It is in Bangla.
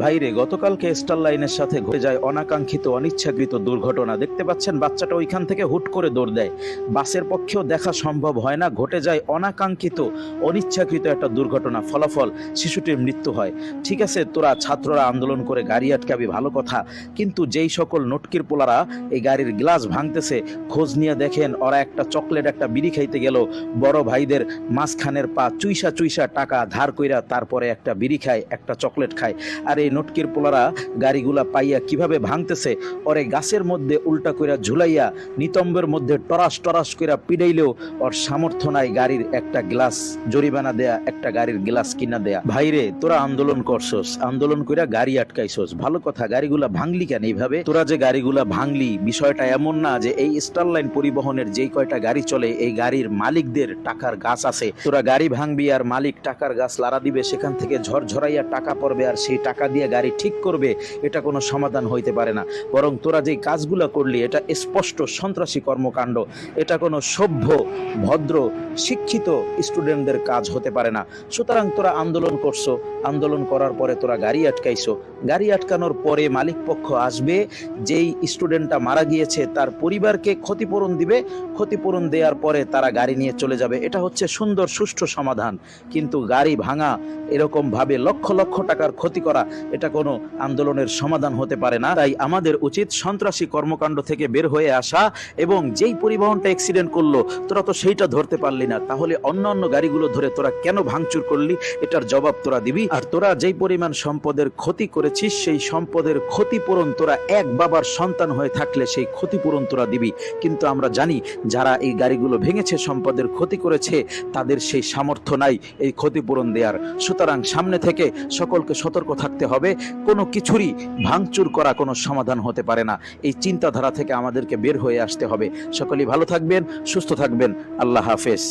ভাইরে, গতকালকে স্টার লাইনের সাথে ঘটে যায় অনাকাঙ্ক্ষিত অনিচ্ছাকৃত দুর্ঘটনা। দেখতে পাচ্ছেন বাচ্চাটা ওইখান থেকে হুট করে দৌড় দেয়। বাসের পক্ষেও দেখা সম্ভব হয় না, ঘটে যায় অনাকাঙ্ক্ষিত অনিচ্ছাকৃত একটা দুর্ঘটনা। ফলাফল শিশুটির মৃত্যু হয়। ঠিক আছে, তোরা ছাত্ররা আন্দোলন করে গাড়ি আটকাবি, ভালো কথা, কিন্তু যেই সকল নটকির পোলারা এই গাড়ির গ্লাস ভাঙতেছে, খোঁজ নিয়ে দেখেন ওরা একটা চকলেট একটা বিড়ি খাইতে গেল, বড় ভাইদের মাঝখানের পা চুইসা চুইসা টাকা ধার কইরা তারপরে একটা বিড়ি খায়, একটা চকলেট খায়। আর এই নটকির পোলারা গাড়িগুলা পাইয়া কিভাবে ভাঙতেছে, ওরে গাছের মধ্যে উল্টা কইরা ঝুলাইয়া নিতম্বের মধ্যে টরাস টরাস কইরা পিডাইলেও ওর সামর্থ্য নাই গাড়ির একটা গ্লাস জরিমানা দেয়া, একটা গাড়ির গ্লাস কিনা দেয়া। ভাইরে, তোরা আন্দোলন করছস, আন্দোলন কইরা গাড়ি আটকাইছস, ভালো কথা, গাড়িগুলা ভাঙলি কেন এইভাবে? তোরা যে গাড়িগুলা ভাঙলি, বিষয়টা এমন না যে এই স্টার লাইন পরিবহনের যেই কয়টা গাড়ি চলে এই গাড়ির মালিকদের টাকার গাছ আছে। তোরা গাড়ি ভাঙবি আর মালিক টাকার গাছ লাড়া দিবে, সেখান থেকে ঝরঝরাইয়া টাকা পড়বে আর সেই টাকা দিয়ে গাড়ি ঠিক করবে, এটা কোনো সমাধান হইতে পারে না। বরং তোরা যে কাজগুলো করলি এটা স্পষ্ট সন্ত্রাসী কর্মকাণ্ড, এটা কোনো সভ্য ভদ্র শিক্ষিত স্টুডেন্টদের কাজ হতে পারে না। সুতরাং তোরা আন্দোলন করছো, আন্দোলন করার পরে তোরা গাড়ি আটকাইছো, গাড়ি আটকানোর পরে মালিক পক্ষ আসবে, যেই স্টুডেন্টটা মারা গিয়েছে তার পরিবারকে ক্ষতিপূরণ দিবে, ক্ষতিপূরণ দেওয়ার পরে তারা গাড়ি নিয়ে চলে যাবে। এটা হচ্ছে সুন্দর সুষ্ঠু সমাধান। কিন্তু গাড়ি ভাঙা, এরকম ভাবে লক্ষ লক্ষ টাকার ক্ষতি করা, এটা কোনো আন্দোলনের সমাধান হতে পারে না। তাই আমাদের উচিত সন্ত্রাসী কর্মকাণ্ড থেকে বের হয়ে আসা, এবং যেই পরিবহনটা অ্যাক্সিডেন্ট করলো তোরা তো সেইটা ধরতে পারলি না, তাহলে অন্যান্য গাড়িগুলো ধরে তোরা কেন ভাঙচুর করলি, এটার জবাব তোরা দিবি। আর তোরা যেই পরিমাণ সম্পদের ক্ষতি করেছিস সেই সম্পদের ক্ষতিপূরণ তোরা এক বাবার সন্তান হয়ে থাকলে সেই ক্ষতিপূরণ তোরা দিবি। কিন্তু আমরা জানি যারা এই গাড়িগুলো ভেঙেছে, সম্পদের ক্ষতি করেছে, তাদের সেই সামর্থ্য নাই এই ক্ষতিপূরণ দেওয়ার। সুতরাং সামনে থেকে সকলকে সতর্ক থাকতে হবে, কোনো কিছুরই ভাঙচুর করা কোনো সমাধান হতে পারে না। এই চিন্তাধারা থেকে আমাদেরকে বের হয়ে আসতে হবে। সকলেই ভালো থাকবেন, সুস্থ থাকবেন। আল্লাহ হাফেজ।